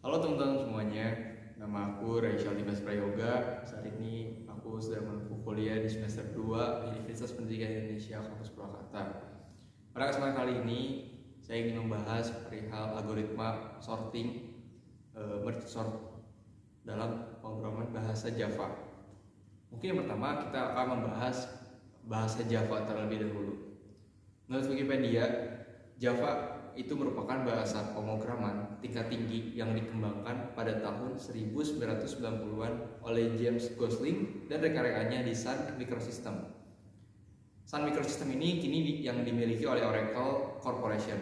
Halo teman-teman semuanya, nama aku Raisyal Dimas Prayoga. Saat ini aku sedang menempuh kuliah di semester 2 Universitas Pendidikan Indonesia Kampus Purwakarta. Pada kesempatan kali ini, saya ingin membahas perihal algoritma sorting merge sort dalam pemrograman bahasa Java. Mungkin yang pertama kita akan membahas bahasa Java terlebih dahulu. Menurut Wikipedia, Java itu merupakan bahasa pemrograman tingkat tinggi yang dikembangkan pada tahun 1990-an oleh James Gosling dan rekan-rekannya di Sun Microsystem. Sun Microsystem ini kini yang dimiliki oleh Oracle Corporation.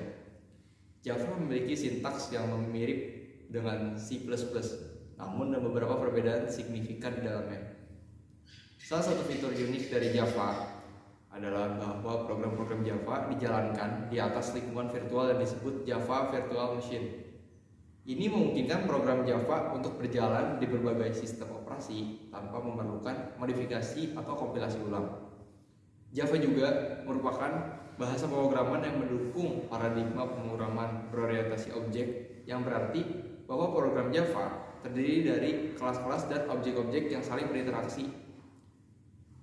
Java memiliki sintaks yang mirip dengan C++, namun ada beberapa perbedaan signifikan di dalamnya. Salah satu fitur unik dari Java adalah bahwa program-program Java dijalankan di atas lingkungan virtual yang disebut Java Virtual Machine. Ini memungkinkan program Java untuk berjalan di berbagai sistem operasi tanpa memerlukan modifikasi atau kompilasi ulang. Java juga merupakan bahasa pemrograman yang mendukung paradigma pemrograman berorientasi objek, yang berarti bahwa program Java terdiri dari kelas-kelas dan objek-objek yang saling berinteraksi.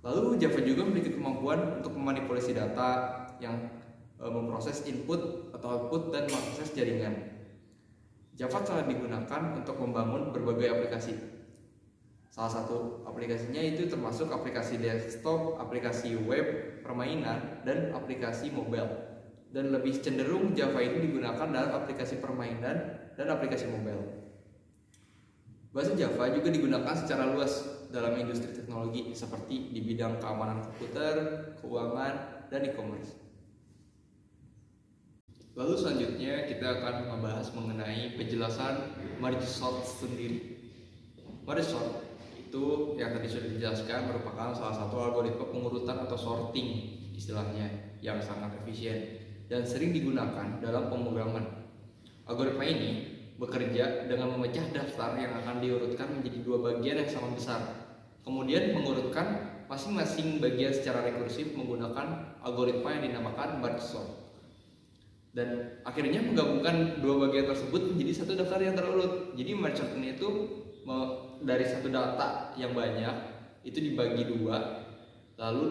Lalu Java juga memiliki kemampuan untuk memanipulasi data yang memproses input atau output dan mengakses jaringan. Java telah digunakan untuk membangun berbagai aplikasi. Salah satu aplikasinya itu termasuk aplikasi desktop, aplikasi web, permainan, dan aplikasi mobile. Dan lebih cenderung Java itu digunakan dalam aplikasi permainan dan aplikasi mobile. Bahasa Java juga digunakan secara luas dalam industri teknologi seperti di bidang keamanan komputer, keuangan, dan e-commerce. Lalu selanjutnya kita akan membahas mengenai penjelasan merge sort sendiri. Merge sort itu yang tadi sudah dijelaskan merupakan salah satu algoritma pengurutan atau sorting istilahnya yang sangat efisien dan sering digunakan dalam pemrograman. Algoritma ini bekerja dengan memecah daftar yang akan diurutkan menjadi dua bagian yang sama besar. Kemudian mengurutkan masing-masing bagian secara rekursif menggunakan algoritma yang dinamakan merge sort. Dan akhirnya menggabungkan dua bagian tersebut menjadi satu daftar yang terurut. Jadi merge sort ini itu dari satu data yang banyak itu dibagi dua, lalu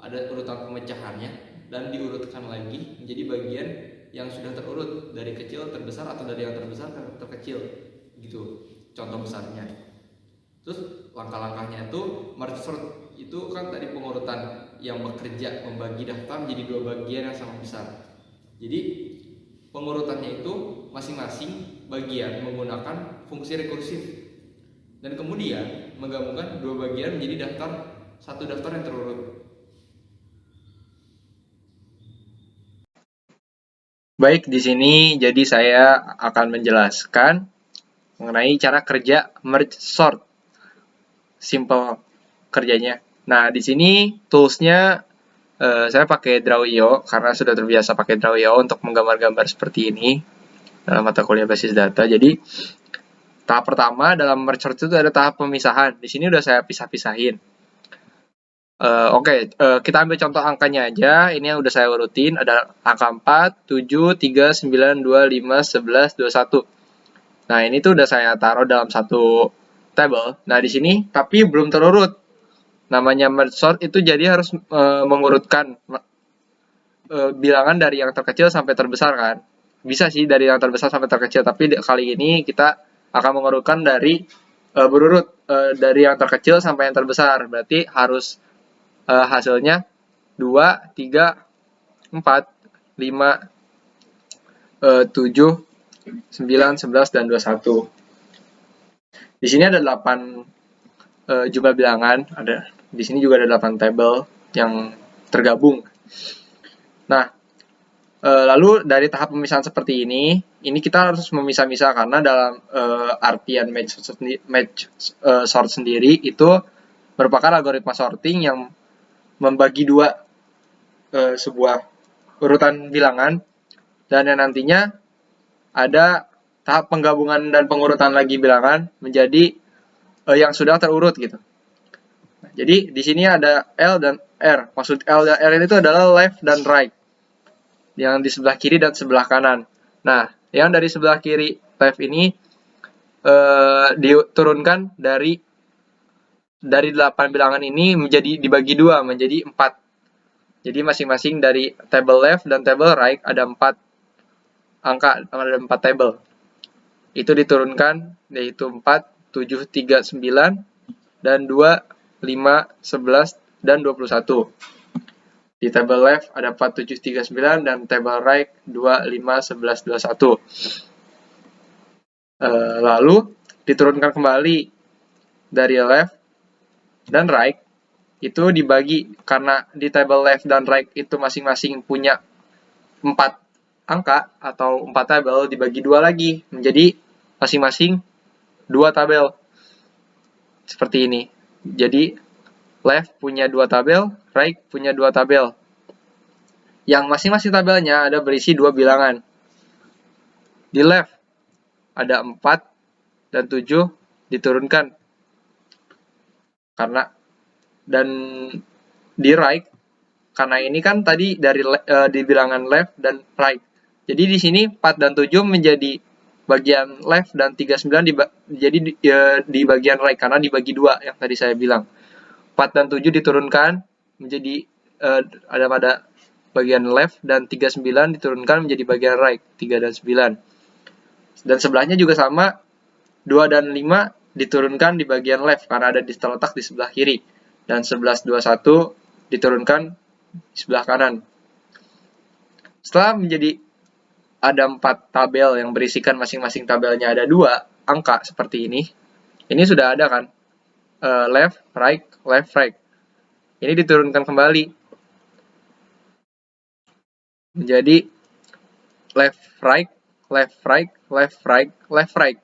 ada urutan pemecahannya dan diurutkan lagi menjadi bagian yang sudah terurut dari kecil terbesar atau dari yang terbesar ke terkecil gitu contoh besarnya. Terus langkah-langkahnya itu merge sort itu kan tadi pengurutan yang bekerja membagi daftar menjadi dua bagian yang sama besar. Jadi pengurutannya itu masing-masing bagian menggunakan fungsi rekursif dan kemudian menggabungkan dua bagian menjadi satu daftar yang terurut. Baik, di sini jadi saya akan menjelaskan mengenai cara kerja merge sort. Simple kerjanya. Nah, di sini toolsnya saya pakai Draw.io karena sudah terbiasa pakai Draw.io untuk menggambar-gambar seperti ini dalam mata kuliah basis data. Jadi, tahap pertama dalam merge sort itu ada tahap pemisahan. Di sini udah saya pisah-pisahin. Oke, kita ambil contoh angkanya aja. Ini yang udah saya urutin. Ada angka 4, 7, 3, 9, 2, 5, 11, 21. Nah, ini tuh udah saya taruh dalam satu table. Nah, di sini tapi belum terurut. Namanya merge sort itu jadi harus mengurutkan bilangan dari yang terkecil sampai terbesar kan. Bisa sih dari yang terbesar sampai terkecil, tapi kali ini kita akan mengurutkan dari berurut dari yang terkecil sampai yang terbesar. Berarti harus hasilnya 2, 3, 4, 5, 7, 9, 11, dan 21. Di sini ada 8 jumlah bilangan. Di sini juga ada 8 tabel yang tergabung. Nah, lalu dari tahap pemisahan seperti ini kita harus memisah-misah karena dalam artian match sort sendiri itu merupakan algoritma sorting yang membagi dua sebuah urutan bilangan dan yang nantinya ada tahap penggabungan dan pengurutan lagi bilangan menjadi yang sudah terurut gitu. Nah, jadi di sini ada L dan R. Maksud L dan R itu adalah left dan right. Yang di sebelah kiri dan sebelah kanan. Nah, yang dari sebelah kiri left ini diturunkan dari 8 bilangan ini menjadi dibagi 2 menjadi 4. Jadi masing-masing dari table left dan table right ada 4 angka, ada 4 table. Itu diturunkan, yaitu 4, 7, 3, 9, dan 2, 5, 11, dan 21. Di table left ada 4, 7, 3, 9, dan table right 2, 5, 11, 21. Lalu diturunkan kembali dari left dan right, itu dibagi, karena di table left dan right itu masing-masing punya 4 angka atau 4 tabel, dibagi 2 lagi menjadi masing-masing 2 tabel. Seperti ini. Jadi left punya 2 tabel, right punya 2 tabel. Yang masing-masing tabelnya ada berisi 2 bilangan. Di left ada 4 dan 7 diturunkan. Dan di right, karena ini kan tadi dari di bilangan left dan right. Jadi di sini 4 dan 7 menjadi bagian left dan 39 jadi di bagian right karena dibagi 2 yang tadi saya bilang. 4 dan 7 diturunkan menjadi ada pada bagian left dan 39 diturunkan menjadi bagian right, 3 dan 9. Dan sebelahnya juga sama, 2 dan 5 diturunkan di bagian left karena ada terletak di sebelah kiri, dan 11, 21 diturunkan di sebelah kanan. Setelah menjadi ada 4 tabel yang berisikan masing-masing tabelnya ada 2 angka seperti ini sudah ada kan, left, right, left, right. Ini diturunkan kembali menjadi left, right, left, right, left, right, left, right.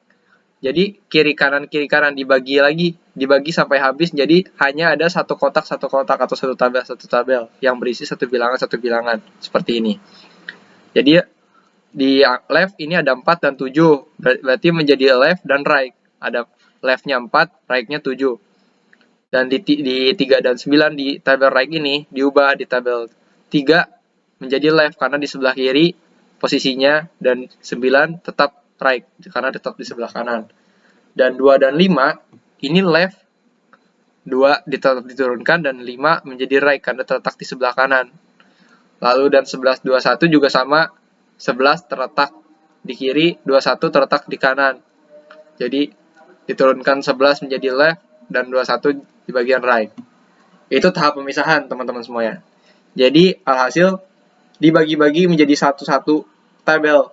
Jadi kiri kanan dibagi lagi, dibagi sampai habis. Jadi hanya ada satu kotak atau satu tabel yang berisi satu bilangan seperti ini. Jadi di left ini ada 4 dan 7, berarti menjadi left dan right. Ada left-nya 4, right-nya 7. Dan di 3 dan 9 di tabel right ini diubah di tabel 3 menjadi left karena di sebelah kiri posisinya, dan 9 tetap right karena tetap di sebelah kanan. Dan 2 dan 5 ini left, 2 tetap diturunkan, dan 5 menjadi right karena terletak di sebelah kanan. Lalu dan 11, 21 juga sama, 11 terletak di kiri, 21 terletak di kanan. Jadi diturunkan 11 menjadi left dan 21 di bagian right. Itu tahap pemisahan teman-teman semuanya. Jadi alhasil dibagi-bagi menjadi satu-satu tabel.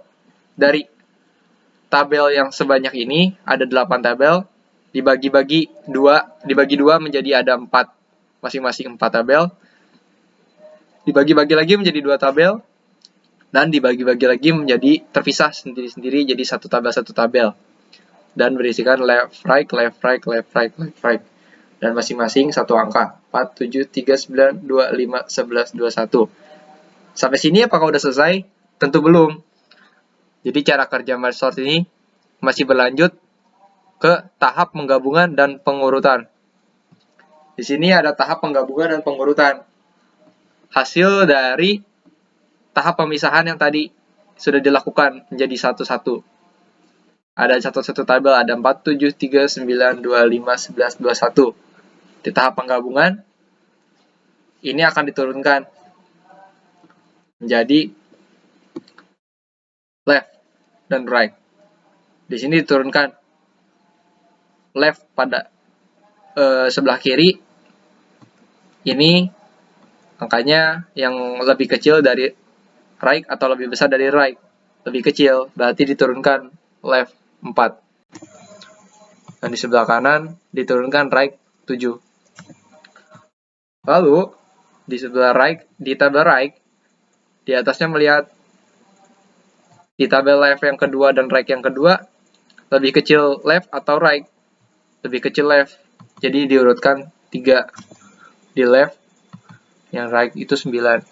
Dari tabel yang sebanyak ini ada 8 tabel, dibagi 2 menjadi ada 4, masing-masing 4 tabel. Dibagi-bagi lagi menjadi 2 tabel, dan dibagi-bagi lagi menjadi terpisah sendiri-sendiri jadi satu tabel. Dan berisikan left, right, left, right, left, right, left, right. Dan masing-masing satu angka, 4, 7, 3, 9, 2, 5, 11, 21. Sampai sini apakah udah selesai? Tentu belum. Jadi cara kerja merge sort ini masih berlanjut ke tahap penggabungan dan pengurutan. Di sini ada tahap penggabungan dan pengurutan. Hasil dari tahap pemisahan yang tadi sudah dilakukan menjadi satu-satu. Ada satu-satu tabel, ada 4, 7, 3, 9, 2, 5, 11, 21. Di tahap penggabungan, ini akan diturunkan menjadi left dan right. Di sini diturunkan left pada sebelah kiri. Ini angkanya yang lebih kecil dari right atau lebih besar dari right. Lebih kecil, berarti diturunkan left 4. Dan di sebelah kanan diturunkan right 7. Lalu di sebelah right, di tabel right, di atasnya melihat di tabel left yang kedua dan right yang kedua lebih kecil left atau right. Lebih kecil left. Jadi diurutkan 3. Di left, yang right itu 9.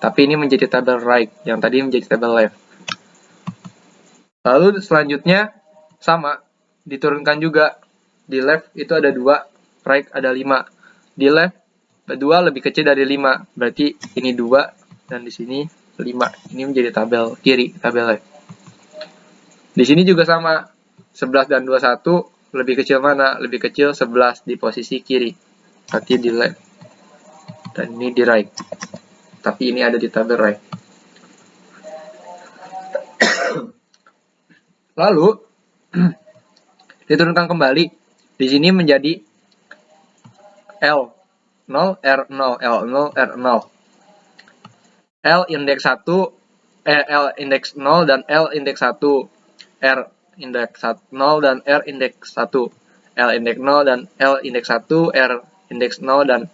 Tapi ini menjadi tabel right, yang tadi menjadi tabel left. Lalu selanjutnya sama, diturunkan juga. Di left itu ada 2, right ada 5. Di left 2 lebih kecil dari 5, berarti ini 2 dan di sini 5. Ini menjadi tabel kiri, tabel left. Di sini juga sama, 11 dan 21 lebih kecil mana? Lebih kecil 11 di posisi kiri. Berarti di left. Dan ini di right. Tapi ini ada di tabel right. Lalu diturunkan kembali. Di sini menjadi L 0 R0 L0 R0. L indeks 1 L indeks 0 dan L indeks 1. R indeks 0 dan R indeks 1. L indeks 0 dan L indeks 1, R indeks 0 dan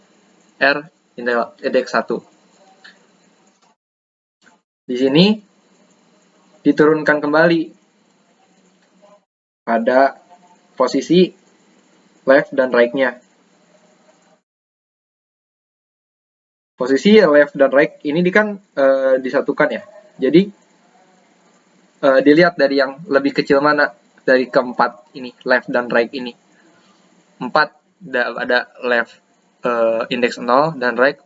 R indeks 1. Di sini diturunkan kembali pada posisi left dan right-nya. Posisi left dan right ini kan disatukan ya. Jadi dilihat dari yang lebih kecil mana dari keempat ini, left dan right ini. 4 ada left indeks 0 dan right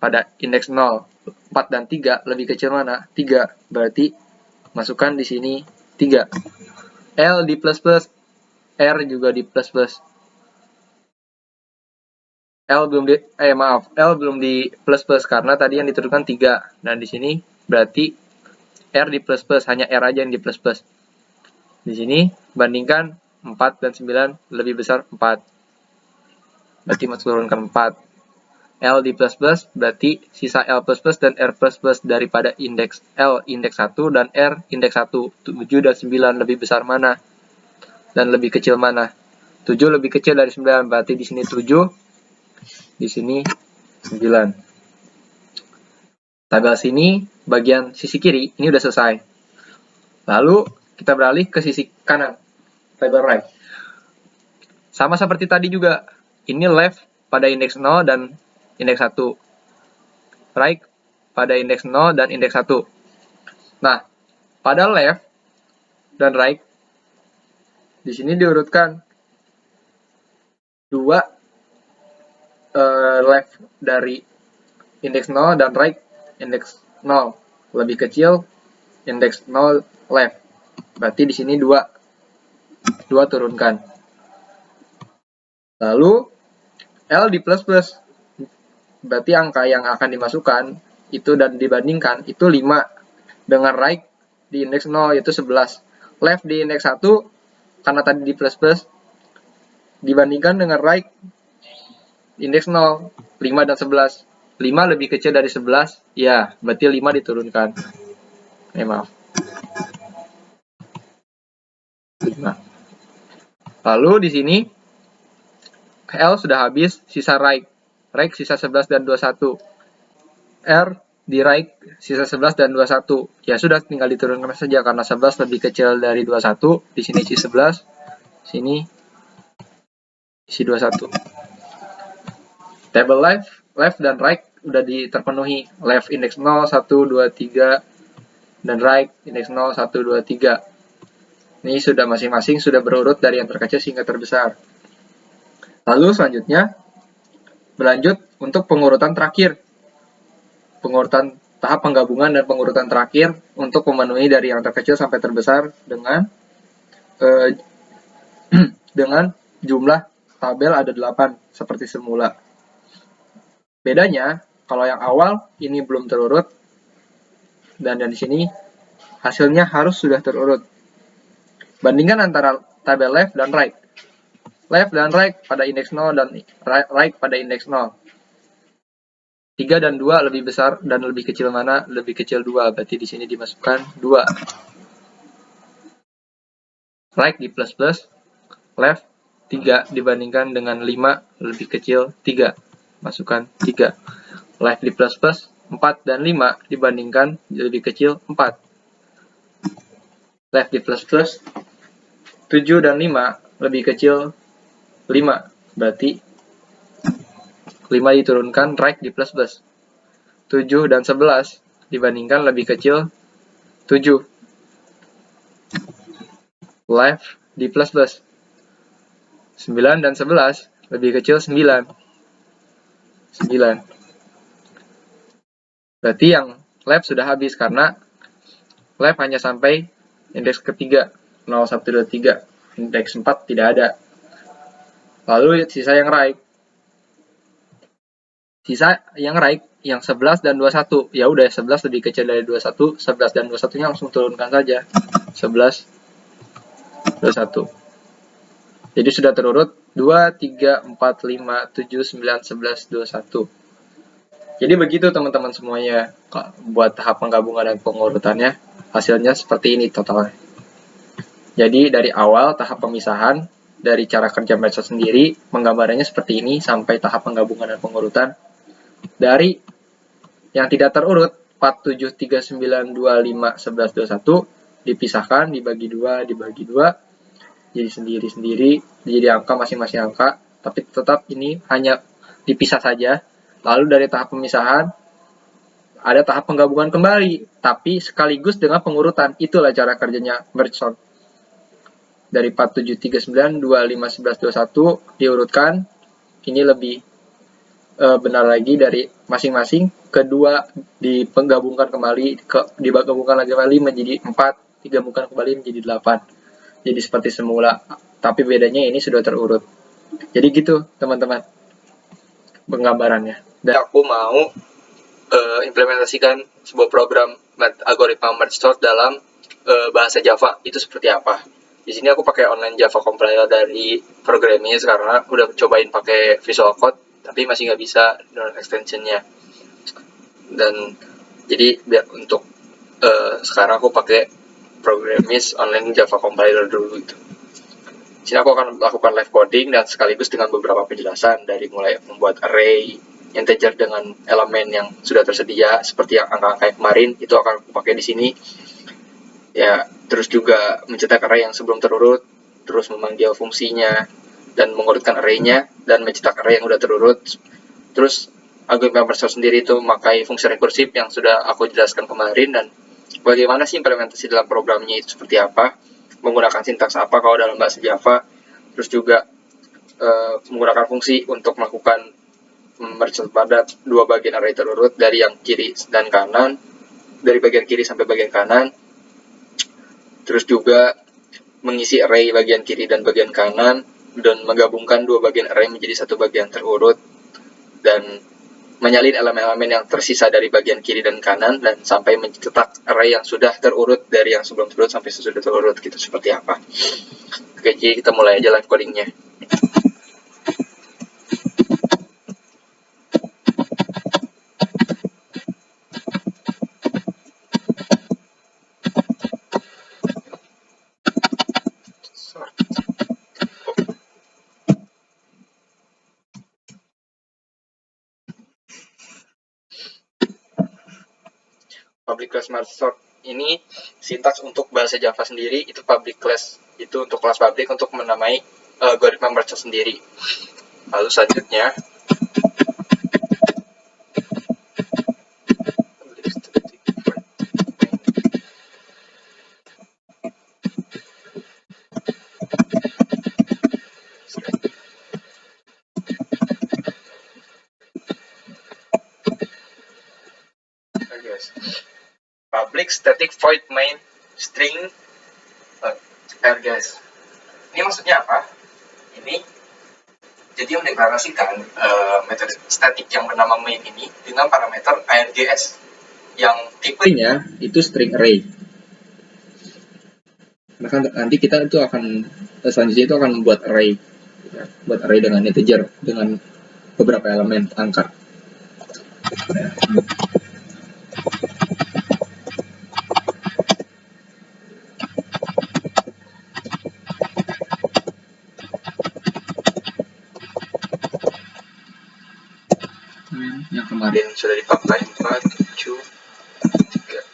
pada indeks 0. 4 dan 3 lebih kecil mana? 3. Berarti masukkan di sini 3. L di plus plus, R juga di plus plus. L belum di plus plus karena tadi yang diturunkan 3. Dan di sini berarti R di plus plus, hanya R aja yang di plus plus. Di sini bandingkan 4 dan 9 lebih besar 4. Berarti masuk turunkan 4. L di plus plus berarti sisa L plus plus dan R plus plus daripada indeks L indeks 1 dan R indeks 1. 7 dan 9 lebih besar mana? Dan lebih kecil mana? 7 lebih kecil dari 9, berarti di sini 7, di sini 9. Tabel sini, bagian sisi kiri, ini udah selesai. Lalu, kita beralih ke sisi kanan, tabel right. Sama seperti tadi juga, ini left pada indeks 0 dan indeks 1. Right pada indeks 0 dan indeks 1. Nah, pada left dan right, di sini diurutkan 2 left dari indeks 0 dan right indeks 0 lebih kecil indeks 0 left. Berarti di sini 2 turunkan. Lalu L di plus plus. Berarti angka yang akan dimasukkan itu dan dibandingkan itu 5 dengan right di indeks 0 yaitu 11. Left di indeks 1 karena tadi di plus plus dibandingkan dengan right indeks 0, 5 dan 11. 5 lebih kecil dari 11, ya, berarti 5 diturunkan. Maaf. 5. Lalu di sini L sudah habis, sisa right. Right sisa 11 dan 21. R di right sisa 11 dan 21. Ya sudah, tinggal diturunkan saja karena 11 lebih kecil dari 21. Di sini isi 11, sini isi 21. Table left dan right udah terpenuhi. Left index 0, 1, 2, 3 dan right index 0, 1, 2, 3. Ini sudah masing-masing sudah berurut dari yang terkecil hingga terbesar. Lalu selanjutnya berlanjut untuk pengurutan terakhir. Pengurutan tahap penggabungan dan pengurutan terakhir untuk memenuhi dari yang terkecil sampai terbesar dengan dengan jumlah tabel ada 8 seperti semula. Bedanya, kalau yang awal ini belum terurut dan di sini hasilnya harus sudah terurut. Bandingkan antara tabel left dan right. Left dan right pada indeks 0 dan right pada indeks 0. 3 dan 2 lebih besar dan lebih kecil mana? Lebih kecil 2, berarti di sini dimasukkan 2. Right di plus plus, left 3 dibandingkan dengan 5 lebih kecil 3. Masukkan 3. Left di plus plus, 4 dan 5 dibandingkan lebih kecil 4. Left di plus plus, 7 dan 5 lebih kecil 5. Berarti 5 diturunkan, right di plus plus. 7 dan 11 dibandingkan lebih kecil 7. Left di plus plus. 9 dan 11 lebih kecil 9. 9. Berarti yang left sudah habis karena left hanya sampai indeks ketiga 0, 1, 2, 3. Indeks 4 tidak ada. Lalu sisa yang right. Sisa yang right yang 11 dan 21. Ya udah 11 lebih kecil dari 21, 11 dan 21-nya langsung turunkan saja. 11 21. Jadi sudah terurut 2 3 4 5 7 9 11 21. Jadi begitu teman-teman semuanya buat tahap penggabungan dan pengurutannya. Hasilnya seperti ini totalnya. Jadi dari awal tahap pemisahan, dari cara kerja medsos sendiri, penggambarannya seperti ini sampai tahap penggabungan dan pengurutan. Dari yang tidak terurut 4, 7, 3, 9, 2, 5, 11, 21 dipisahkan, dibagi 2, jadi sendiri-sendiri, jadi angka masing-masing angka, tapi tetap ini hanya dipisah saja. Lalu dari tahap pemisahan ada tahap penggabungan kembali, tapi sekaligus dengan pengurutan. Itulah cara kerjanya merge sort. Dari 4, 7, 3, 9, 2, 5, 11, 21 diurutkan. Ini lebih benar lagi dari masing-masing. Kedua digabungkan kembali, digabungkan lagi kembali menjadi 4, digabungkan kembali menjadi 8. Jadi seperti semula, tapi bedanya ini sudah terurut. Jadi gitu teman-teman penggambarannya. Dan aku mau implementasikan sebuah program algoritma merge sort dalam bahasa Java. Itu seperti apa? Di sini aku pakai online Java compiler dari Programmist karena udah cobain pakai Visual Code, tapi masih nggak bisa download extensionnya. Dan jadi untuk sekarang aku pakai Programmist online Java compiler dulu itu. Di sini aku akan melakukan live coding dan sekaligus dengan beberapa penjelasan dari mulai membuat array integer dengan elemen yang sudah tersedia seperti yang angka-angka yang kemarin itu akan aku pakai di sini. Ya, terus juga mencetak array yang sebelum terurut, terus memanggil fungsinya dan mengurutkan array-nya dan mencetak array yang sudah terurut. Terus algoritma merge sort sendiri itu memakai fungsi rekursif yang sudah aku jelaskan kemarin, dan bagaimana sih implementasi dalam programnya itu seperti apa, menggunakan sintaks apa kalau dalam bahasa Java, terus juga menggunakan fungsi untuk melakukan merge sort pada dua bagian array terurut dari yang kiri dan kanan, dari bagian kiri sampai bagian kanan, terus juga mengisi array bagian kiri dan bagian kanan dan menggabungkan dua bagian array menjadi satu bagian terurut, dan menyalin elemen-elemen yang tersisa dari bagian kiri dan kanan dan sampai mencetak array yang sudah terurut dari yang sebelum terurut sampai sesudah terurut gitu seperti apa. Oke, jadi kita mulai aja live codingnya. Public class merge sort ini sintaks untuk bahasa Java sendiri, itu public class, itu untuk kelas public untuk menamai algoritma merge sort sendiri. Lalu selanjutnya public static void main string guys. Ini maksudnya apa? Ini jadi mendeklarasikan metode static yang bernama main ini dengan parameter args yang tipenya itu string array. Maka nanti kita itu akan selanjutnya itu akan membuat array, buat array dengan integer dengan beberapa elemen angka. Yang kemarin sudah dipakai 4, 7, 3,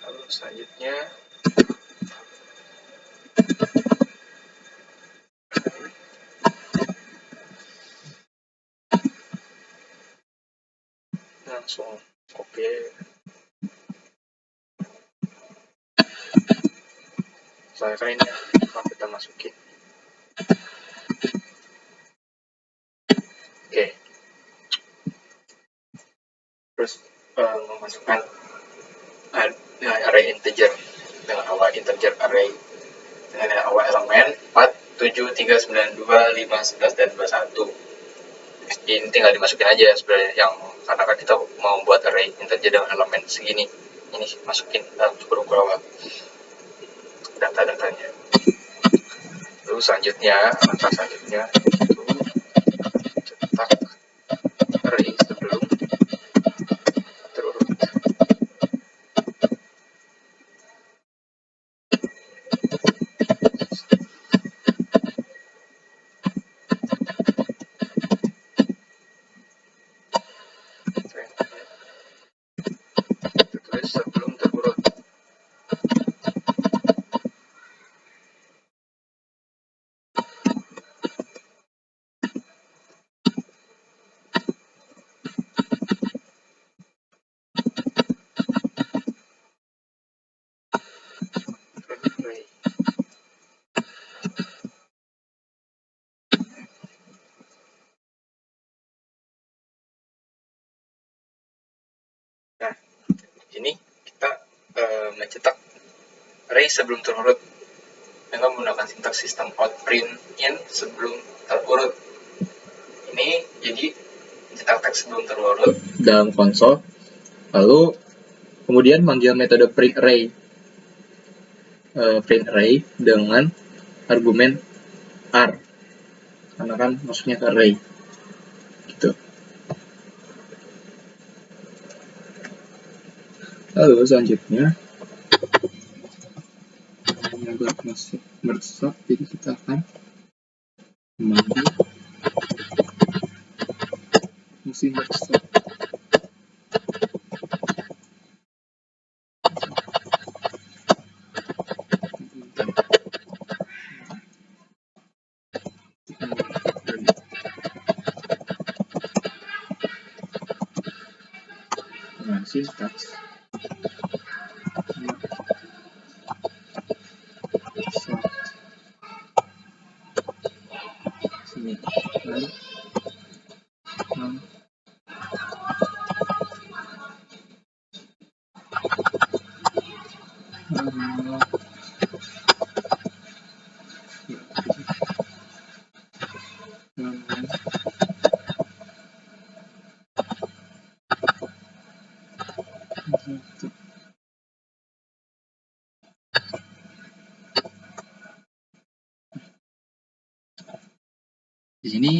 9. Lalu selanjutnya langsung copy. Saya kan ini akan kita masukin. Oke. terus memasukkan array integer dengan awal integer array dengan awal elemen 4, 7, 3, 9, 2, 5, 11, dan 21. Ini tinggal dimasukin aja sebenarnya, yang karena kan kita mau buat array integer dengan elemen segini, ini masukin dalam kurung awal data-datanya. Lalu selanjutnya, langkah selanjutnya itu cetak array sebelum terurut. Tulis sebelum terurut. Nah, ini kita mencetak array sebelum terurut dengan menggunakan sintaks sistem out print in sebelum terurut. Ini jadi mencetak teks sebelum terurut dalam konsol, lalu kemudian manggil metode print array dengan argumen r, karena kan maksudnya ke array gitu. Lalu selanjutnya agar masuk merge sort, jadi kita akan memanggil fungsi merge sort. Dengan sintaks sort sini lalu di sini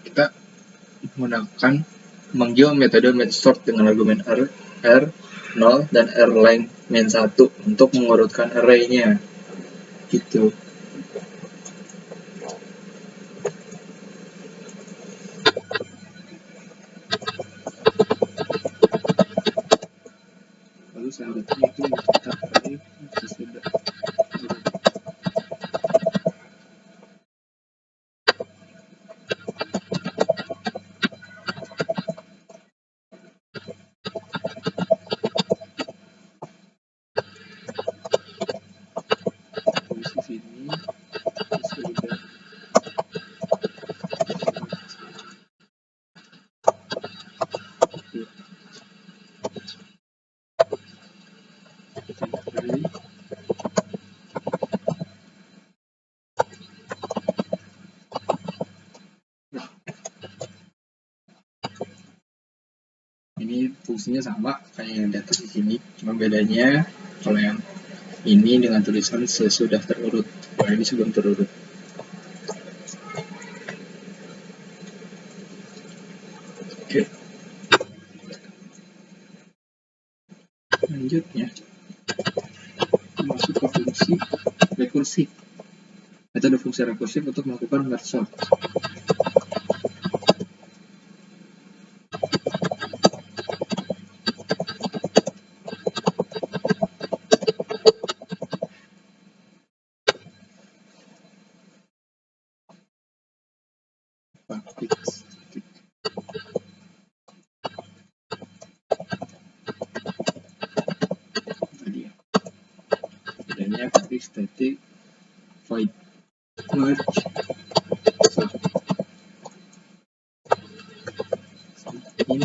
kita menggunakan manggil metode merge sort dengan argumen r0 dan r-line min 1 untuk mengurutkan array-nya gitu. Lalu selanjutnya itu mencetak array sesudah sini sudah ini fungsinya sama kayak yang di atas di sini, cuma bedanya kalau yang ini dengan tulisan sesudah terurut, kalau ini sebelum terurut. Oke. Selanjutnya masuk ke fungsi rekursif. Metode fungsi rekursif untuk melakukan merge sort. Static void merge sort in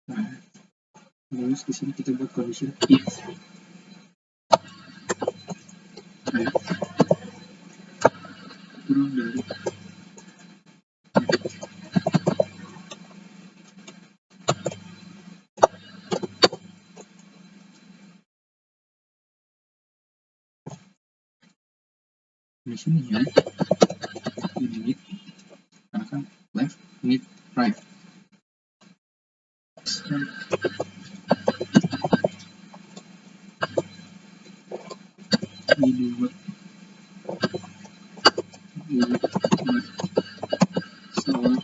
Nah, terus di sini kita buat condition if kurang dari di sini ya, ini mid karena kan left, mid, right. Ini buat salah,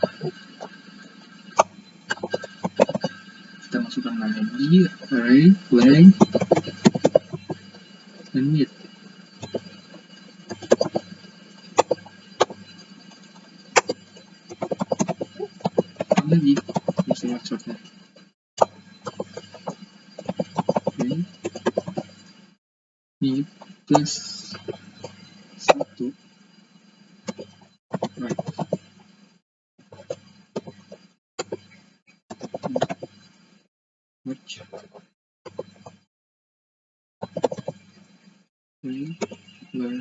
kita masukkan lagi array, play, dan mid. Lagi bisa maksudnya ini plus 1 right, merge, play, learn,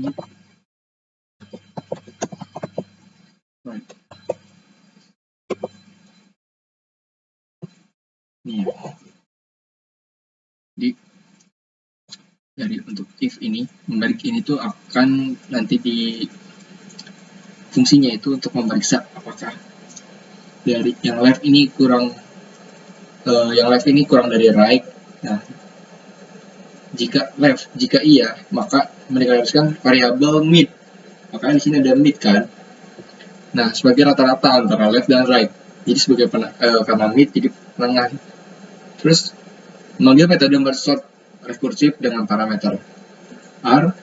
mid, right. Nih ya. Jadi untuk if ini, membalik ini tuh akan nanti di fungsinya itu untuk memeriksa apakah dari yang left ini kurang dari right. Nah, jika iya, maka mendeklarasikan variabel mid. Makanya di sini ada mid kan. Nah, sebagai rata-rata antara left dan right. Jadi sebagai karena mid jadi penengah. Terus memanggil metode merge sort rekursif dengan parameter r,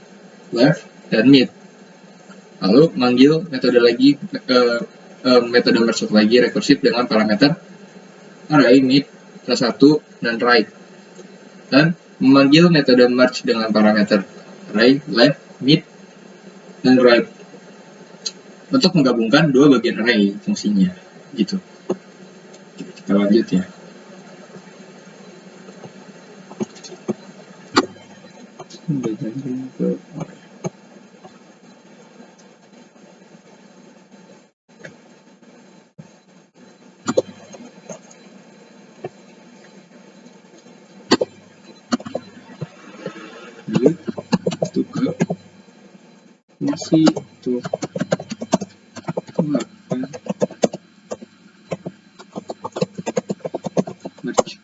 left, dan mid. Lalu manggil metode merge sort lagi rekursif dengan parameter array, mid, plus 1, dan right. Dan memanggil metode merge dengan parameter array, left, mid, dan right untuk menggabungkan dua bagian array fungsinya gitu. Kita lanjut ya. Itu ke fungsi itu merge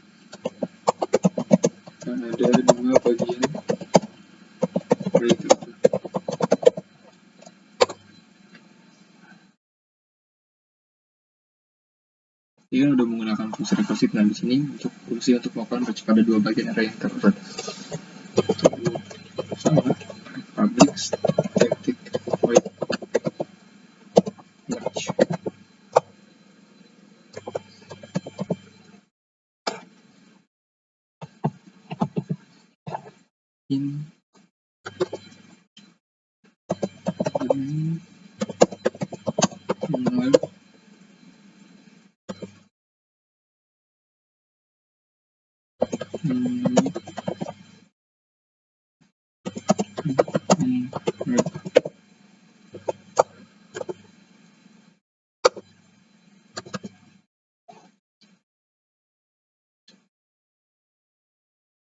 dan ada dua bagian array itu. Ini kan udah menggunakan fungsi rekursif. Nah, di sini untuk fungsi untuk melakukan merge pada dua bagian array yang terdapat. Sama public static void merge. In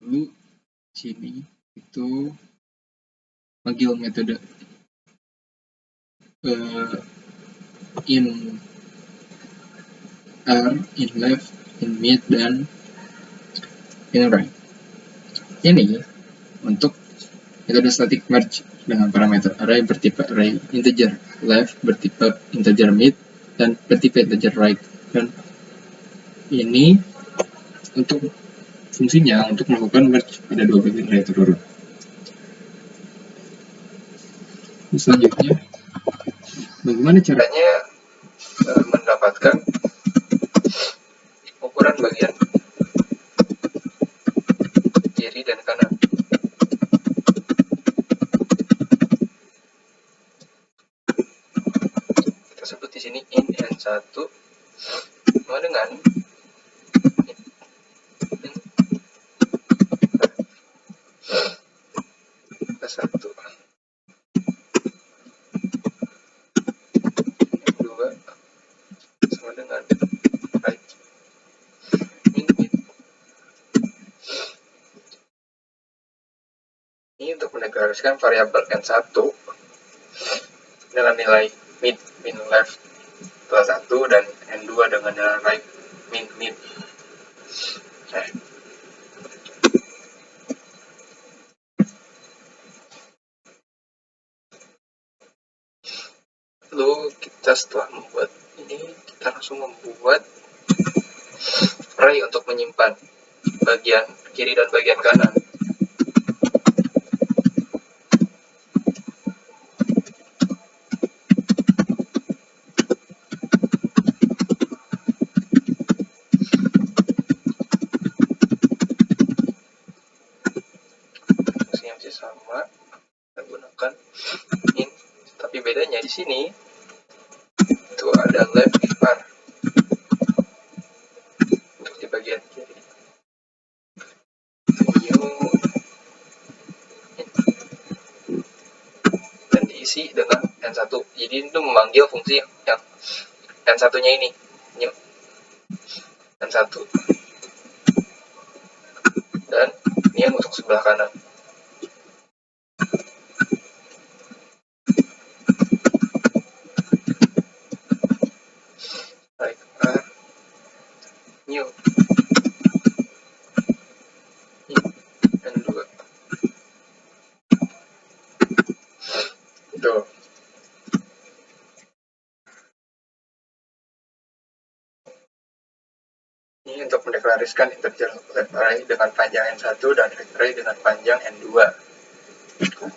lalu sini itu panggil metode in r, in left, in mid, dan in right. Ini untuk metode static merge dengan parameter array bertipe array integer left, bertipe integer mid, dan bertipe integer right. Dan ini untuk fungsinya untuk melakukan merge pada dua bagian array terurut. Selanjutnya, bagaimana caranya mendapatkan ukuran bagian kiri dan kanan? Kita sebut di sini in n1 sama dengan plus 1 2 sama dengan right min mid. Ini untuk mendeklarasikan variabel n1 dengan nilai mid min left plus 1 dan n2 dengan nilai right min mid. Nah, lalu kita setelah membuat ini, kita langsung membuat array untuk menyimpan bagian kiri dan bagian kanan. Fungsinya masih sama, kita gunakan in, tapi bedanya di sini itu ada left var untuk di bagian kiri. Dan diisi dengan n1. Jadi itu memanggil fungsi yang n1-nya ini. New n1. Dan ini yang untuk sebelah kanan. New n2. Tuh. Ini untuk mendeklarasikan integer left array dengan panjang n1 dan right array dengan panjang n2.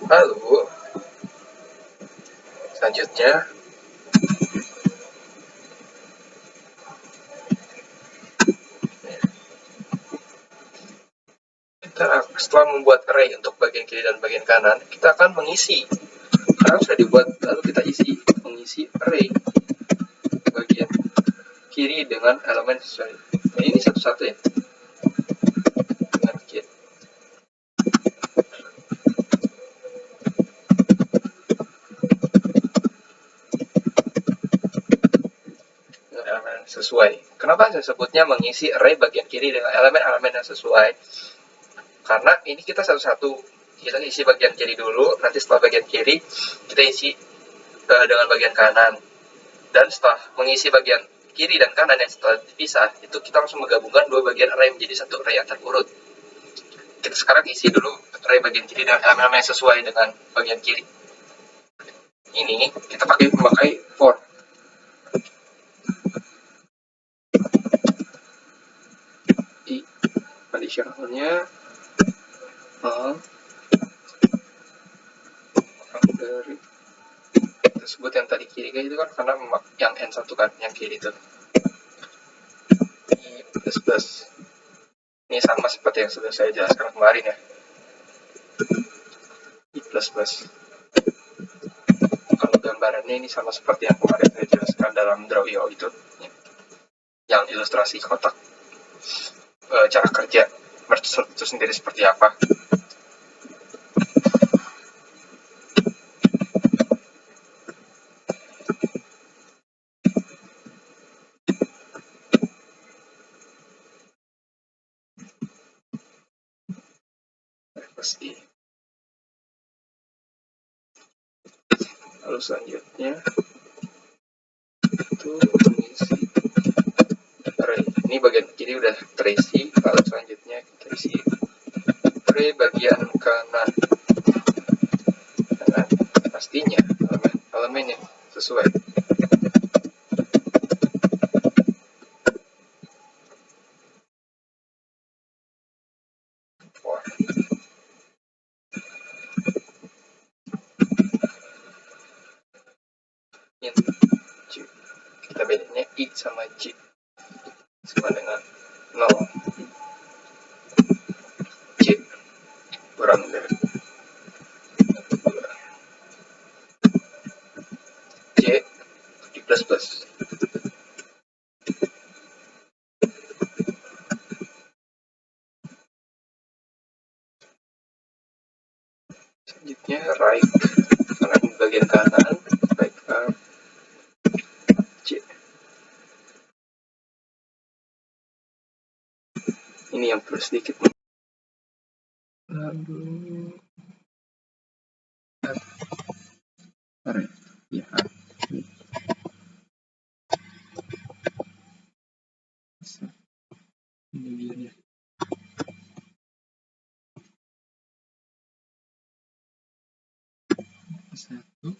Lalu selanjutnya setelah membuat array untuk bagian kiri dan bagian kanan, kita akan mengisi. Karena sudah dibuat, lalu kita mengisi array bagian kiri dengan elemen sesuai. Nah, ini satu-satu ya. Dengan kiri. Dengan elemen sesuai. Kenapa saya sebutnya mengisi array bagian kiri dengan elemen-elemen yang sesuai? Karena ini kita satu-satu, kita isi bagian kiri dulu, nanti setelah bagian kiri kita isi dengan bagian kanan, dan setelah mengisi bagian kiri dan kanan yang setelah dipisah, itu kita langsung menggabungkan dua bagian array menjadi satu array yang terurut. Kita sekarang isi dulu array bagian kiri dan elemen yang sesuai dengan bagian kiri. Ini kita memakai for. Di conditionalnya dari tersebut yang tadi kiri itu kan karena yang n1 kan yang kiri itu plus ini sama seperti yang sudah saya jelaskan kemarin ya, i plus kalau gambarannya ini sama seperti yang kemarin saya jelaskan dalam Draw.io itu yang ilustrasi kotak cara kerja merge itu sendiri seperti apa. Pasti. Lalu selanjutnya itu mengisi array. Ini bagian kiri udah terisi. Lalu selanjutnya kita isi array bagian kanan dengan pastinya elemen yang sesuai. Kita bedanya I sama J sama dengan 0. J kurang dari 2. J di plus. Ini yang perlu sedikit. Lalu ya, ini dia. Satu.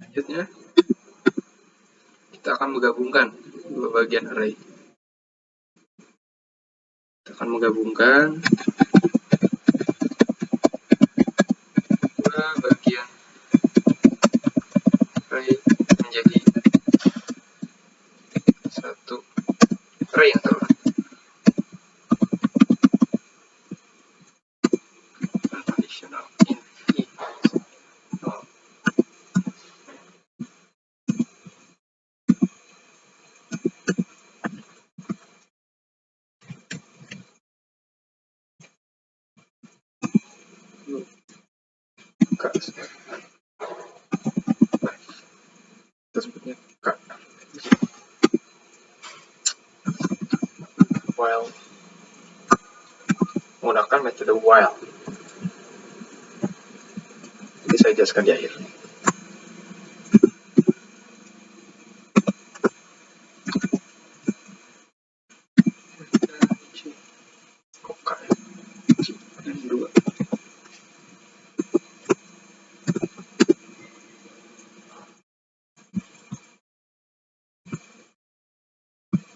Selanjutnya kita akan menggabungkan dua bagian array. Kita akan menggabungkan dua bagian array menjadi satu array yang terlalu conditional int i. Kita sebutnya K. While menggunakan metode while. Jadi saya jelaskan di akhir.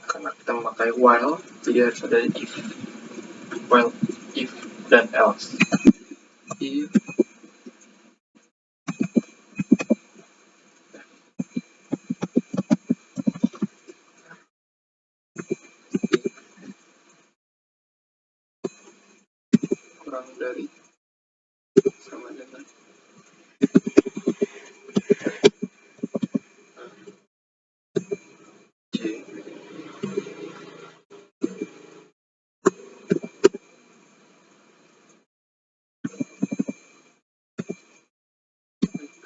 Karena kita memakai while, jadi harus ada if. While, if, dan else. If kurang dari sama dengan C.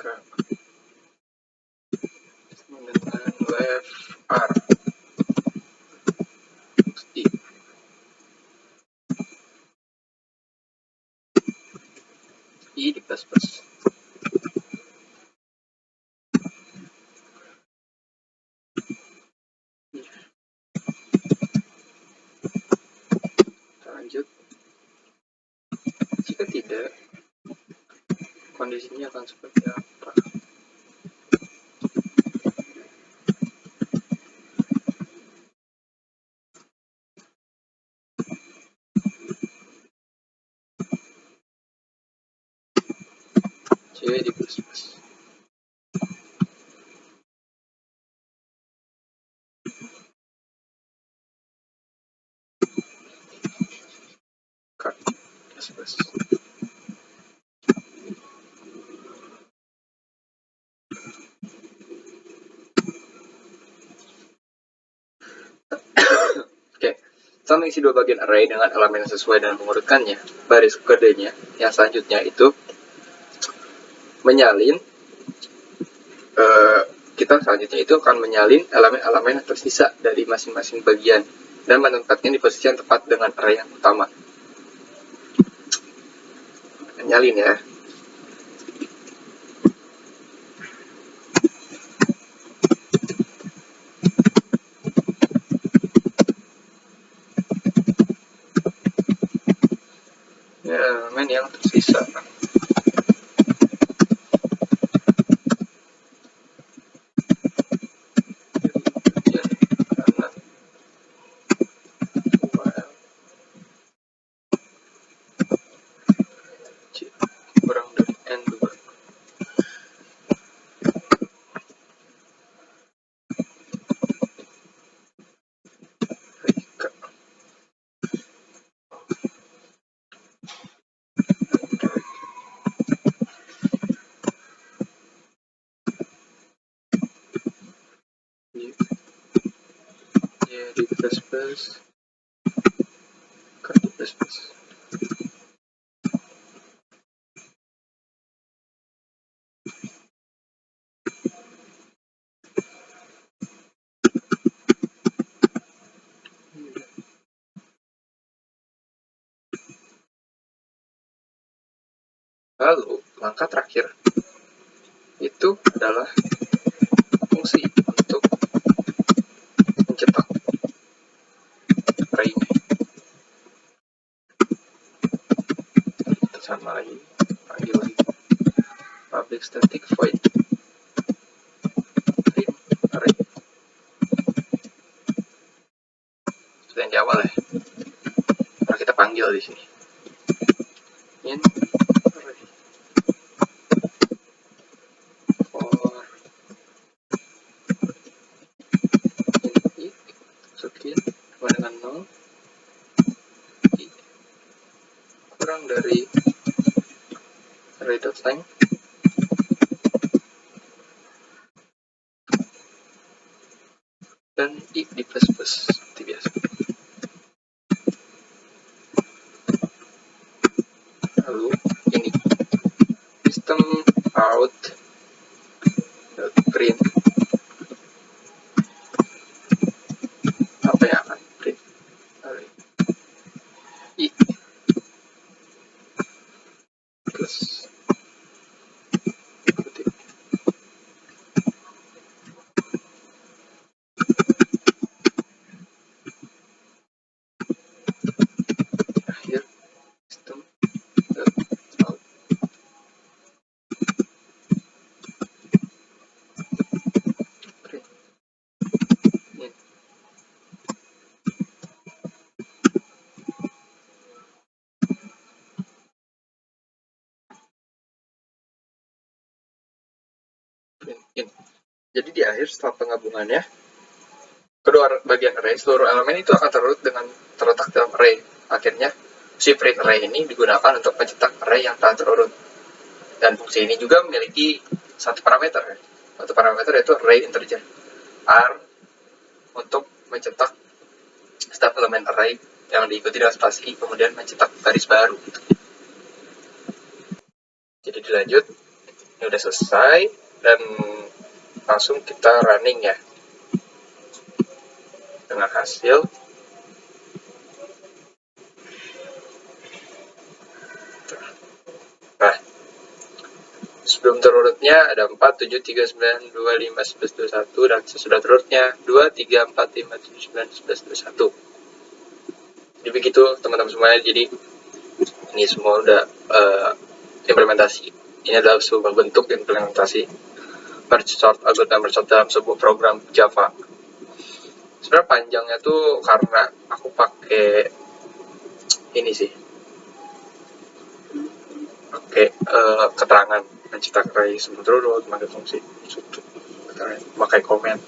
K sama dengan left R. I. I di plus plus. Lanjut, jika tidak, kondisinya akan seperti apa? C di plus plus. K plus plus. Kita mengisi dua bagian array dengan elemen yang sesuai dan mengurutkannya. Baris kodenya yang selanjutnya itu menyalin. Kita selanjutnya itu akan menyalin elemen-elemen yang tersisa dari masing-masing bagian dan menempatnya di posisi yang tepat dengan array yang utama. Menyalin ya. Elemen yang tersisa. Kurang dari N2. Di plus plus. K di plus plus. Lalu langkah terakhir itu adalah fungsi untuk mencetak array-nya. Kita sama lagi, panggil lagi public static void print array. Seperti yang di awal ya. Nah, kita panggil di sini int array for int i masukin sama dengan 0 i kurang dari array.length dan i di plus seperti biasa. Lalu ini system out print apa yang akan print array i plus kutip. Akhir system out print int. Jadi di akhir setelah penggabungannya, kedua bagian array, seluruh elemen itu akan terletak dalam array. Akhirnya, si print array ini digunakan untuk mencetak array yang telah terurut. Dan fungsi ini juga memiliki satu parameter. Satu parameter yaitu array integer. R untuk mencetak setiap elemen array yang diikuti dengan spasi, kemudian mencetak baris baru. Jadi dilanjut, ini udah selesai, dan langsung kita running ya dengan hasil nah sebelum terurutnya ada 4, 7, 3, 9, 2, 5, 11, 21 dan sesudah terurutnya 2, 3, 4, 5, 7, 9, 11, 21. Jadi begitu teman-teman semuanya. Jadi ini semua udah implementasi. Ini adalah sebuah bentuk implementasi merge sort, algoritma merge sort dalam sebuah program Java. Sebenarnya panjangnya tuh karena aku pakai ini sih, pakai keterangan mencetak array sebelum terurut, pakai fungsi pakai komen,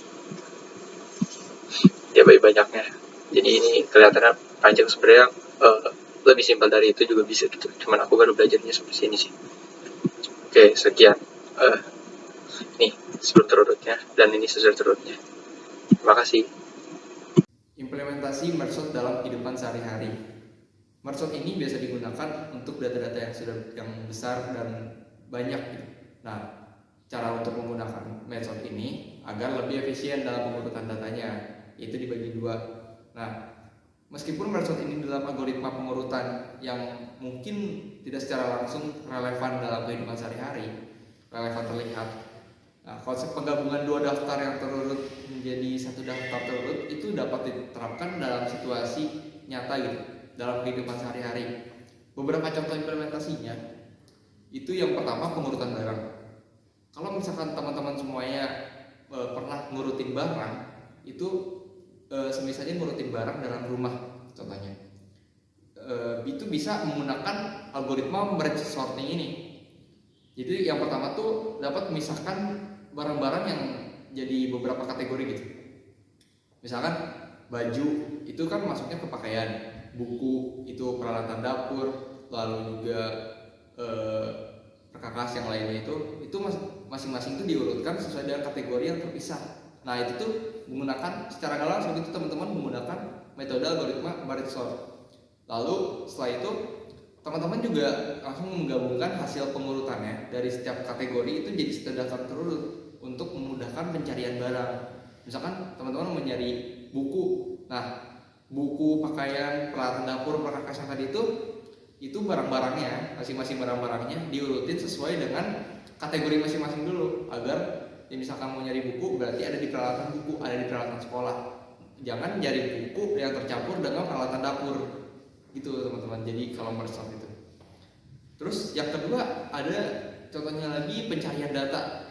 ya banyaknya. Jadi ini kelihatannya panjang, sebenarnya lebih simpel dari itu juga bisa gitu. Cuman aku baru belajarnya seperti ini sih. Oke, sekian. Nih sebelum terurutnya dan ini sesudah terurutnya. Terima kasih. Implementasi merge sort dalam kehidupan sehari-hari. Merge sort ini biasa digunakan untuk data-data yang besar dan banyak gitu. Nah, cara untuk menggunakan merge sort ini agar lebih efisien dalam pengurutan datanya, itu dibagi dua. Nah, meskipun merge sort ini dalam algoritma pengurutan yang mungkin tidak secara langsung relevan dalam kehidupan sehari-hari, relevan terlihat. Nah, konsep penggabungan dua daftar yang terurut menjadi satu daftar terurut itu dapat diterapkan dalam situasi nyata gitu, dalam kehidupan sehari-hari. Beberapa contoh implementasinya itu yang pertama pengurutan barang. Kalau misalkan teman-teman semuanya pernah ngurutin barang, itu semisalnya ngurutin barang dalam rumah contohnya, itu bisa menggunakan algoritma merge sorting ini. Jadi yang pertama tuh dapat memisahkan barang-barang yang jadi beberapa kategori gitu. Misalkan baju itu kan masuknya ke pakaian, buku itu peralatan dapur, lalu juga perkakas yang lainnya itu masing-masing itu diurutkan sesuai dengan kategori yang terpisah. Nah itu tuh menggunakan secara nggak langsung itu teman-teman menggunakan metode algoritma merge sort. Lalu setelah itu teman-teman juga langsung menggabungkan hasil pengurutannya dari setiap kategori itu jadi satu daftar terurut untuk memudahkan pencarian barang. Misalkan teman-teman mencari buku, nah buku, pakaian, peralatan dapur, perkakas yang tadi itu itu barang-barangnya, masing-masing barang-barangnya diurutin sesuai dengan kategori masing-masing dulu, agar ya misalkan mau nyari buku berarti ada di peralatan buku, ada di peralatan sekolah. Jangan nyari buku yang tercampur dengan peralatan dapur gitu teman-teman. Jadi kalau merge sort itu. Terus yang kedua ada contohnya lagi pencarian data.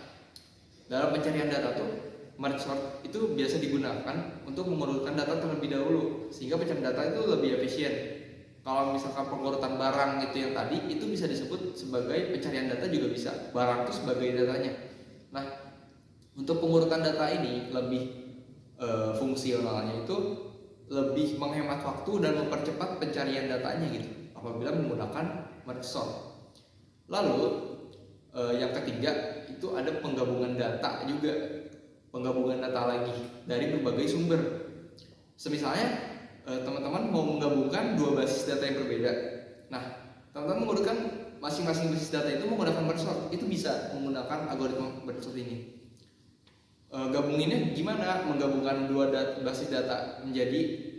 Dalam pencarian data tuh merge sort itu biasa digunakan untuk mengurutkan data terlebih dahulu sehingga pencarian data itu lebih efisien. Kalau misalkan pengurutan barang itu yang tadi itu bisa disebut sebagai pencarian data juga bisa. Barang itu sebagai datanya. Nah, untuk pengurutan data ini lebih fungsionalnya itu lebih menghemat waktu dan mempercepat pencarian datanya gitu apabila menggunakan merge sort. Lalu yang ketiga itu ada penggabungan data juga, penggabungan data lagi dari berbagai sumber. Semisalnya teman-teman mau menggabungkan dua basis data yang berbeda. Nah, teman-teman menggunakan masing-masing basis data itu menggunakan merge sort, itu bisa menggunakan algoritma merge sort ini. Gabunginnya gimana? Menggabungkan dua basis data menjadi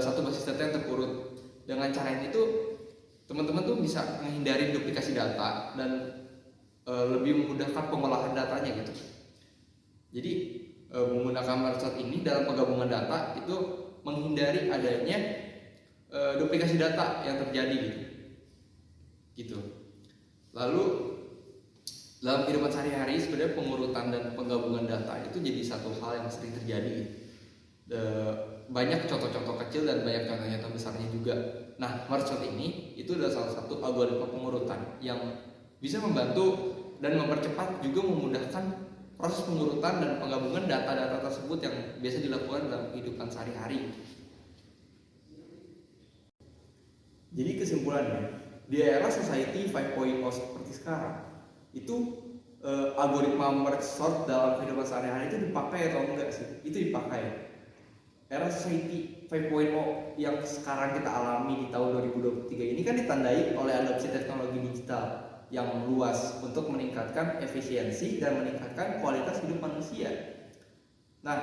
satu basis data yang terurut. Dengan cara ini tuh teman-teman tuh bisa menghindari duplikasi data dan lebih memudahkan pengolahan datanya gitu. Jadi menggunakan merge sort ini dalam penggabungan data itu menghindari adanya duplikasi data yang terjadi gitu. Lalu dalam kehidupan sehari-hari sebenarnya pengurutan dan penggabungan data itu jadi satu hal yang sering terjadi. Banyak contoh-contoh kecil dan banyak contoh nyata besarnya juga. Nah, merge sort ini itu adalah salah satu algoritma pengurutan yang bisa membantu dan mempercepat juga memudahkan proses pengurutan dan penggabungan data-data tersebut yang biasa dilakukan dalam kehidupan sehari-hari. Jadi kesimpulannya, di era society 5.0 seperti sekarang, itu algoritma merge sort dalam kehidupan sehari-hari itu dipakai atau enggak sih? Itu dipakai. Era society 5.0 yang sekarang kita alami di tahun 2023 ini kan ditandai oleh adopsi teknologi digital yang luas untuk meningkatkan efisiensi dan meningkatkan kualitas hidup manusia. Nah,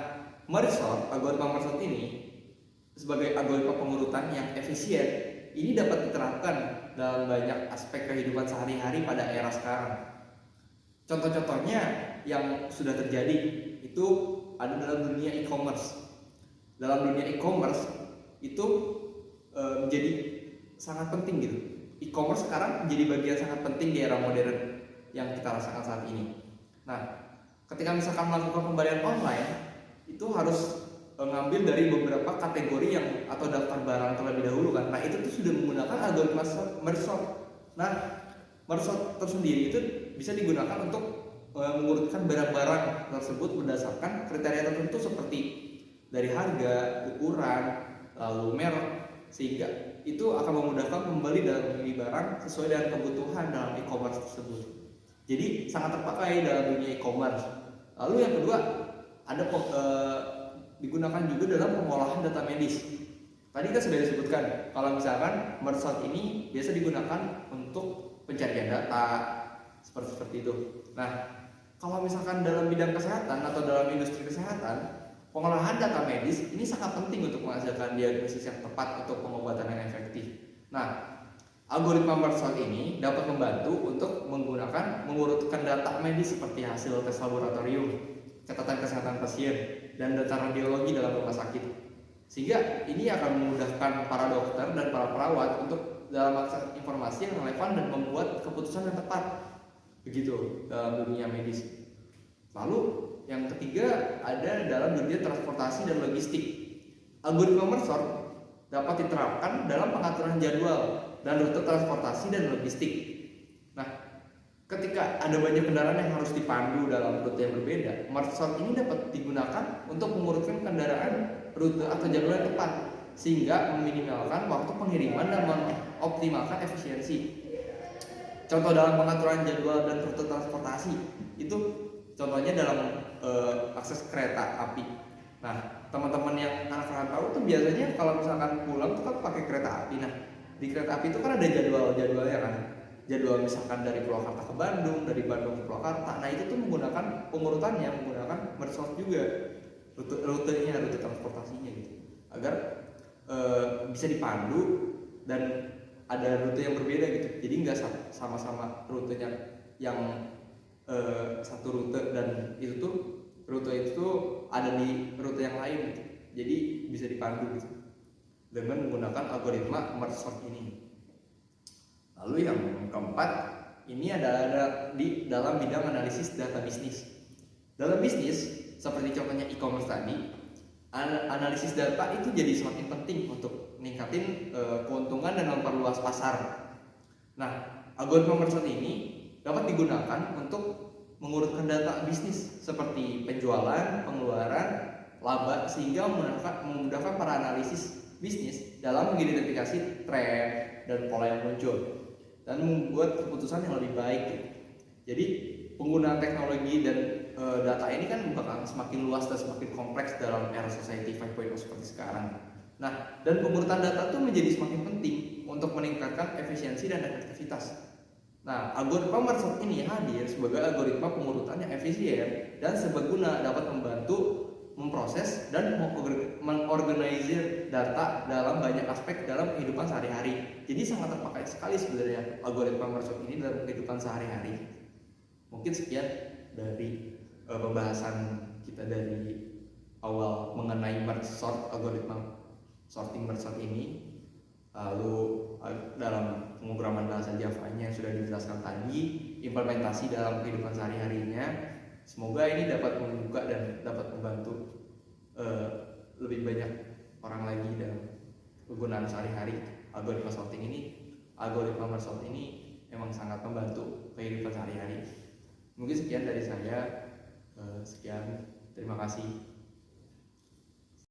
merge sort, algoritma merge sort ini sebagai algoritma pengurutan yang efisien, ini dapat diterapkan dalam banyak aspek kehidupan sehari-hari pada era sekarang. Contoh-contohnya yang sudah terjadi itu ada dalam dunia e-commerce. Dalam dunia e-commerce itu menjadi sangat penting gitu. E-commerce sekarang menjadi bagian sangat penting di era modern yang kita rasakan saat ini. Nah, ketika misalkan melakukan pembelian online, itu harus ngambil dari beberapa kategori yang atau daftar barang terlebih dahulu kan. Nah, itu tuh sudah menggunakan algoritma merge sort. Nah, merge sort tersendiri itu bisa digunakan untuk mengurutkan barang-barang tersebut berdasarkan kriteria tertentu seperti dari harga, ukuran, lalu merek, sehingga itu akan memudahkan pembeli dalam memilih barang sesuai dengan kebutuhan dalam e-commerce tersebut. Jadi sangat terpakai dalam dunia e-commerce. Lalu yang kedua ada digunakan juga dalam pengolahan data medis. Tadi kita sudah disebutkan kalau misalkan merge sort ini biasa digunakan untuk pencarian data seperti itu. Nah, kalau misalkan dalam bidang kesehatan atau dalam industri kesehatan, pengolahan data medis ini sangat penting untuk menghasilkan diagnosis yang tepat untuk pengobatan yang efektif. Nah, algoritma merge sort ini dapat membantu untuk mengurutkan data medis seperti hasil tes laboratorium, catatan kesehatan pasien, dan data radiologi dalam rumah sakit. Sehingga ini akan memudahkan para dokter dan para perawat untuk dalam mengakses informasi yang relevan dan membuat keputusan yang tepat. Begitu dalam dunia medis. Lalu yang ketiga ada dalam dunia transportasi dan logistik. Algoritma merge sort dapat diterapkan dalam pengaturan jadwal dan rute transportasi dan logistik. Nah, ketika ada banyak kendaraan yang harus dipandu dalam rute yang berbeda, merge sort ini dapat digunakan untuk mengurutkan kendaraan, rute atau jadwal yang tepat sehingga meminimalkan waktu pengiriman dan mengoptimalkan efisiensi. Contoh dalam pengaturan jadwal dan rute transportasi itu contohnya dalam akses kereta api. Nah, teman-teman yang anak rantau tuh biasanya kalau misalkan pulang tuh kan pakai kereta api. Nah, di kereta api itu kan ada jadwalnya kan. Jadwal misalkan dari Purwakarta ke Bandung, dari Bandung ke Purwakarta. Nah, itu tuh menggunakan pengurutannya, menggunakan merge sort juga rutenya, rute transportasinya gitu. Agar bisa dipandu dan ada rute yang berbeda gitu. Jadi nggak sama-sama rutenya yang satu rute, dan itu tuh rute itu tuh ada di rute yang lain gitu. Jadi bisa dipandu gitu dengan menggunakan algoritma merge sort ini. Lalu yang keempat, ini ada di dalam bidang analisis data bisnis. Dalam bisnis seperti contohnya e-commerce tadi, analisis data itu jadi semakin penting untuk meningkatin keuntungan dan memperluas pasar. Nah, algoritma merge sort ini dapat digunakan untuk mengurutkan data bisnis seperti penjualan, pengeluaran, laba, sehingga memudahkan para analisis bisnis dalam mengidentifikasi tren dan pola yang muncul dan membuat keputusan yang lebih baik. Jadi penggunaan teknologi dan data ini kan bakal semakin luas dan semakin kompleks dalam era society 5.0 seperti sekarang. Nah, dan pengurutan data itu menjadi semakin penting untuk meningkatkan efisiensi dan efektivitas. Nah, algoritma merge sort ini hadir sebagai algoritma pengurutan yang efisien dan serbaguna, dapat membantu memproses dan mengorganisir data dalam banyak aspek dalam kehidupan sehari-hari. Jadi sangat terpakai sekali sebenarnya algoritma merge sort ini dalam kehidupan sehari-hari. Mungkin sekian dari pembahasan kita dari awal mengenai merge sort, algoritma sorting merge sort ini. Lalu dalam pemrograman bahasa Java-nya yang sudah dijelaskan tadi, implementasi dalam kehidupan sehari-harinya, semoga ini dapat membuka dan dapat membantu lebih banyak orang lagi dalam penggunaan sehari-hari algoritma sorting ini. Algoritma merge sort ini memang sangat membantu kehidupan sehari-hari. Mungkin sekian dari saya. Sekian, terima kasih.